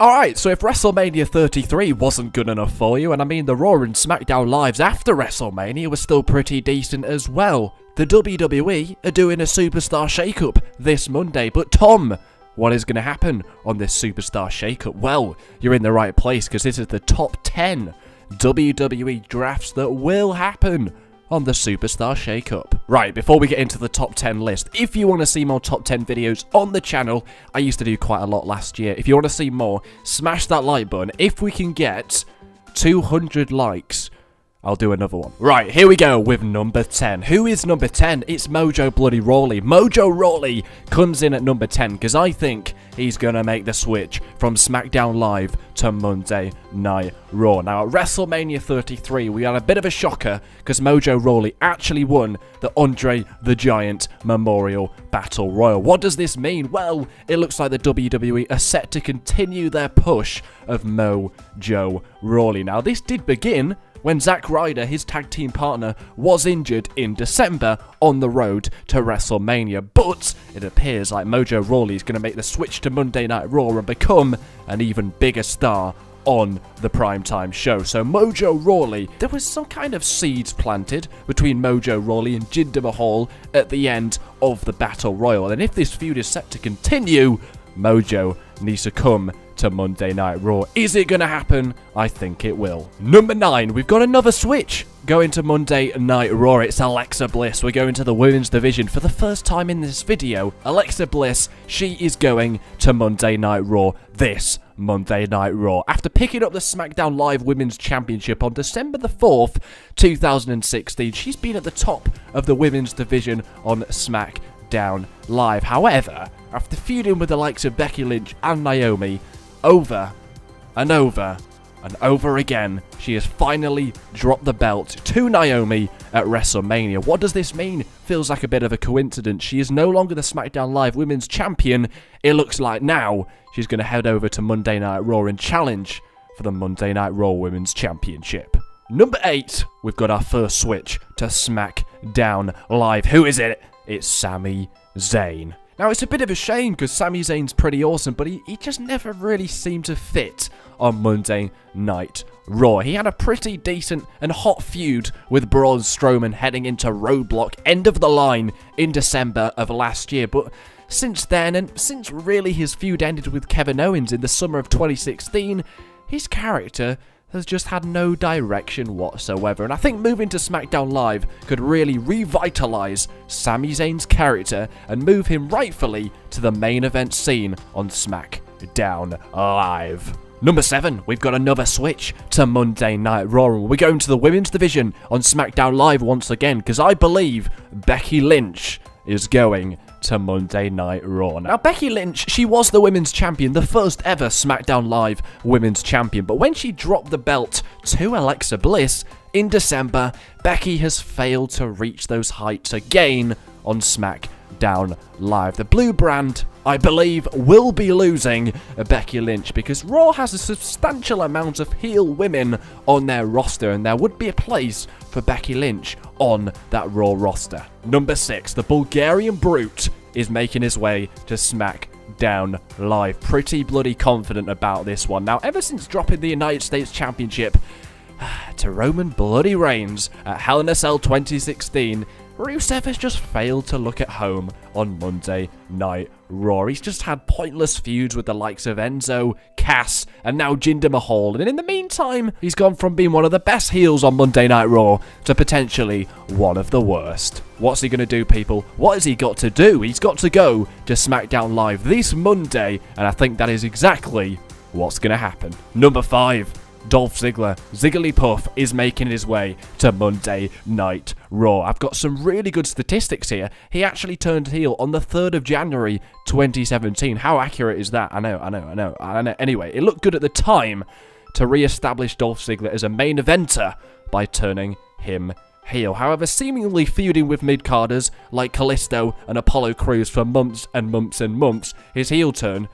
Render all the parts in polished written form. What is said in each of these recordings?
Alright, so if WrestleMania 33 wasn't good enough for you, and I mean the Raw and SmackDown lives after WrestleMania were still pretty decent as well, the WWE are doing a Superstar Shake-Up this Monday. But Tom, what is going to happen on this Superstar Shake-Up? Well, you're in the right place because this is the top 10 WWE drafts that will happen on the Superstar Shake-Up. Right, before we get into the top 10 list, if you want to see more top 10 videos on the channel, I used to do quite a lot last year. If you want to see more, smash that like button. If we can get 200 likes, I'll do another one. Right, here we go with number 10. Who is number 10? It's Mojo Bloody Rawley. Mojo Rawley comes in at number 10 because I think he's going to make the switch from SmackDown Live to Monday Night Raw. Now, at WrestleMania 33, we had a bit of a shocker because Mojo Rawley actually won the Andre the Giant Memorial Battle Royal. What does this mean? Well, it looks like the WWE are set to continue their push of Mojo Rawley. Now, this did begin when Zack Ryder, his tag team partner, was injured in December on the road to WrestleMania. But it appears like Mojo Rawley is going to make the switch to Monday Night Raw and become an even bigger star on the primetime show. So Mojo Rawley, there was some kind of seeds planted between Mojo Rawley and Jinder Mahal at the end of the Battle Royal. And if this feud is set to continue, Mojo needs to come to Monday Night Raw. Is it going to happen? I think it will. Number 9, we've got another switch going to Monday Night Raw. It's Alexa Bliss. We're going to the women's division for the first time in this video. Alexa Bliss, she is going to Monday Night Raw this Monday Night Raw. After picking up the SmackDown Live Women's Championship on December the 4th, 2016, she's been at the top of the women's division on SmackDown Live. However, after feuding with the likes of Becky Lynch and Naomi over and over and over again, she has finally dropped the belt to Naomi at WrestleMania. What does this mean? Feels like a bit of a coincidence. She is no longer the SmackDown Live Women's Champion. It looks like now she's going to head over to Monday Night Raw and challenge for the Monday Night Raw Women's Championship. Number 8, we've got our first switch to SmackDown Live. Who is it? It's Sami Zayn. Now, it's a bit of a shame because Sami Zayn's pretty awesome, but he just never really seemed to fit on Monday Night Raw. He had a pretty decent and hot feud with Braun Strowman heading into Roadblock, end of the line, in December of last year. But since then, and since really his feud ended with Kevin Owens in the summer of 2016, his character has just had no direction whatsoever. And I think moving to SmackDown Live could really revitalize Sami Zayn's character and move him rightfully to the main event scene on SmackDown Live. Number 7, we've got another switch to Monday Night Raw. We're going to the women's division on SmackDown Live once again because I believe Becky Lynch is going to Monday Night Raw. Now, Becky Lynch, she was the women's champion, the first ever SmackDown Live women's champion, but when she dropped the belt to Alexa Bliss in December, Becky has failed to reach those heights again on SmackDown Live. The blue brand, I believe, will be losing Becky Lynch because Raw has a substantial amount of heel women on their roster, and there would be a place for Becky Lynch on that Raw roster. Number 6, the Bulgarian Brute is making his way to SmackDown Live. Pretty bloody confident about this one. Now, ever since dropping the United States Championship to Roman bloody Reigns at Hell in a Cell 2016, Rusev has just failed to look at home on Monday Night Raw. He's just had pointless feuds with the likes of Enzo, Cass, and now Jinder Mahal. And in the meantime, he's gone from being one of the best heels on Monday Night Raw to potentially one of the worst. What's he going to do, people? What has he got to do? He's got to go to SmackDown Live this Monday, and I think that is exactly what's going to happen. Number 5. Dolph Ziggler, Zigglypuff, is making his way to Monday Night Raw. I've got some really good statistics here. He actually turned heel on the 3rd of January 2017. How accurate is that? I know. Anyway, it looked good at the time to re-establish Dolph Ziggler as a main eventer by turning him heel. However, seemingly feuding with mid-carders like Kalisto and Apollo Crews for months and months and months, his heel turn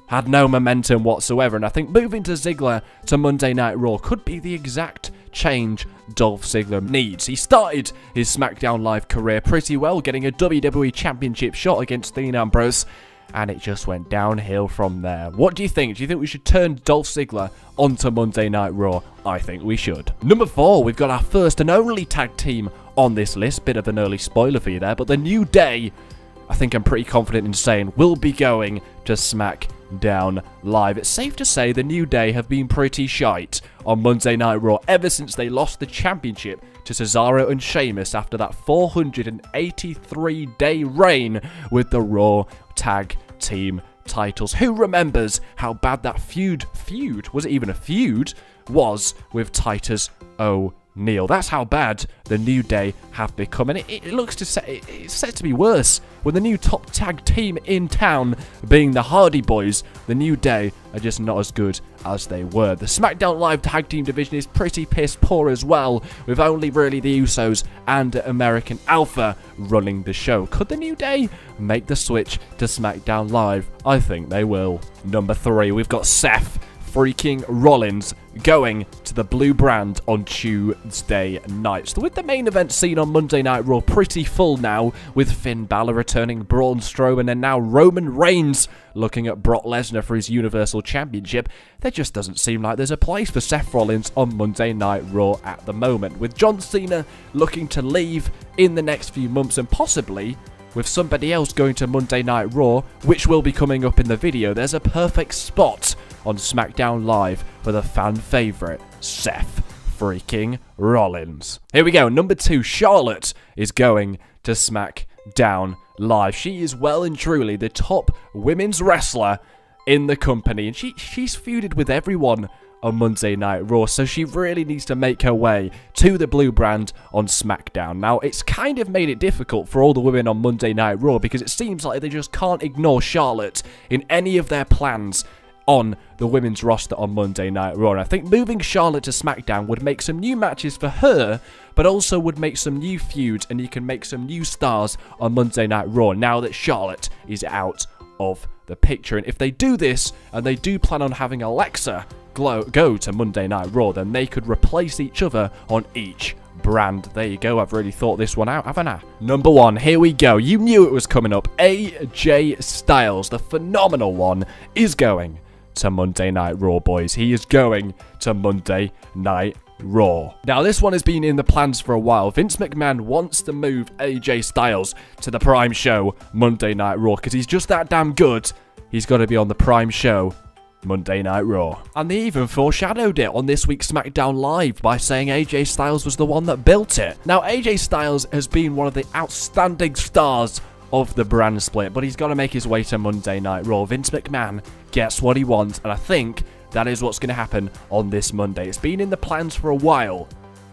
had no momentum whatsoever, and I think moving to Ziggler to Monday Night Raw could be the exact change Dolph Ziggler needs. He started his SmackDown Live career pretty well, getting a WWE Championship shot against Dean Ambrose, and it just went downhill from there. What do you think? Do you think we should turn Dolph Ziggler onto Monday Night Raw? I think we should. Number 4, we've got our first and only tag team on this list. Bit of an early spoiler for you there, but the New Day, I think I'm pretty confident in saying, will be going to SmackDown Live. It's safe to say the New Day have been pretty shite on Monday Night Raw ever since they lost the championship to Cesaro and Sheamus after that 483-day reign with the Raw Tag Team titles. Who remembers how bad that feud, was it even a feud, was with Titus O'Neil? That's how bad the New Day have become, and it looks to say it's set to be worse with the new top tag team in town being the Hardy Boys. The New Day are just not as good as they were. The SmackDown Live tag team division is pretty piss poor as well, with only really the Usos and American Alpha running the show. Could the New Day make the switch to SmackDown Live? I think they will. Number 3, we've got Seth freaking Rollins going to the blue brand on Tuesday night. So with the main event seen on Monday Night Raw pretty full now, with Finn Balor returning, Braun Strowman, and now Roman Reigns looking at Brock Lesnar for his Universal Championship, there just doesn't seem like there's a place for Seth Rollins on Monday Night Raw at the moment. With John Cena looking to leave in the next few months and possibly with somebody else going to Monday Night Raw, which will be coming up in the video, there's a perfect spot on SmackDown Live for the fan favourite, Seth freaking Rollins. Here we go, number 2, Charlotte is going to SmackDown Live. She is well and truly the top women's wrestler in the company, and she's feuded with everyone on Monday Night Raw, so she really needs to make her way to the blue brand on SmackDown. Now, it's kind of made it difficult for all the women on Monday Night Raw because it seems like they just can't ignore Charlotte in any of their plans on the women's roster on Monday Night Raw. And I think moving Charlotte to SmackDown would make some new matches for her, but also would make some new feuds, and you can make some new stars on Monday Night Raw now that Charlotte is out of the picture. And if they do this, and they do plan on having Alexa go to Monday Night Raw, then they could replace each other on each brand. There you go, I've really thought this one out, haven't I? Number 1, here we go. You knew it was coming up. AJ Styles, the phenomenal one, is going to Monday Night Raw, boys. He is going to Monday Night Raw. Now, this one has been in the plans for a while. Vince McMahon wants to move AJ Styles to the Prime Show Monday Night Raw because he's just that damn good. He's got to be on the Prime Show Monday Night Raw. And they even foreshadowed it on this week's SmackDown Live by saying AJ Styles was the one that built it. Now, AJ Styles has been one of the outstanding stars of the brand split, but he's got to make his way to Monday Night Raw. Vince McMahon gets what he wants, and I think that is what's going to happen on this Monday. It's been in the plans for a while,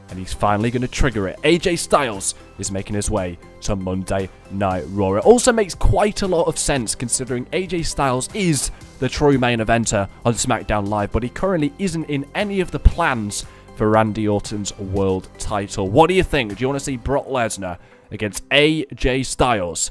and he's finally going to trigger it. AJ Styles is making his way to Monday Night Raw. It also makes quite a lot of sense considering AJ Styles is the true main eventer on SmackDown Live, but he currently isn't in any of the plans for Randy Orton's world title. What do you think? Do you want to see Brock Lesnar against AJ Styles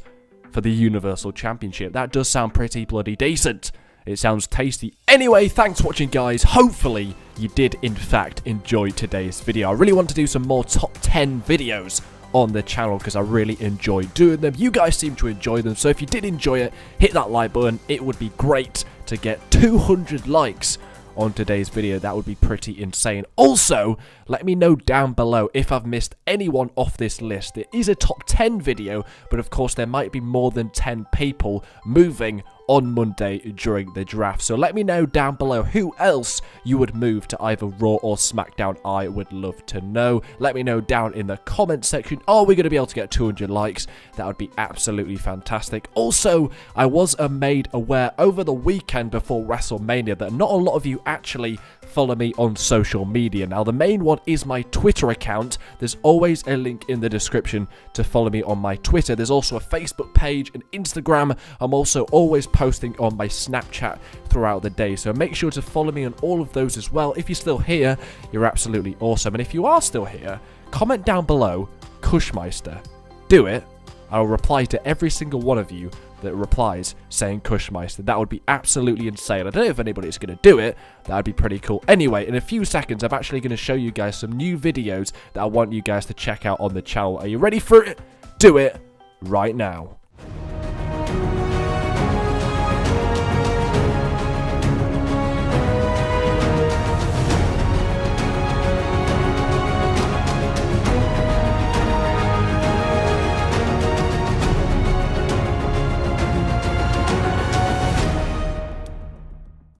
for the Universal Championship? That does sound pretty bloody decent. It sounds tasty. Anyway, thanks for watching, guys. Hopefully, you did, in fact, enjoy today's video. I really want to do some more top 10 videos on the channel because I really enjoy doing them. You guys seem to enjoy them, so if you did enjoy it, hit that like button. It would be great to get 200 likes on today's video. That would be pretty insane. Also, let me know down below if I've missed anyone off this list. It is a top 10 video, but of course there might be more than 10 people moving on Monday during the draft. So let me know down below who else you would move to either Raw or SmackDown. I would love to know. Let me know down in the comment section. Are we going to be able to get 200 likes? That would be absolutely fantastic. Also, I was made aware over the weekend before WrestleMania that not a lot of you actually follow me on social media. Now, the main one is my Twitter account. There's always a link in the description to follow me on my Twitter. There's also a Facebook page and Instagram. I'm also always posting on my Snapchat throughout the day, so make sure to follow me on all of those as well. If you're still here, you're absolutely awesome. And if you are still here, comment down below, Kushmeister. Do it. I'll reply to every single one of you that replies saying Kushmeister. That would be absolutely insane. I don't know if anybody's going to do it. That would be pretty cool. Anyway, in a few seconds, I'm actually going to show you guys some new videos that I want you guys to check out on the channel. Are you ready for it? Do it right now.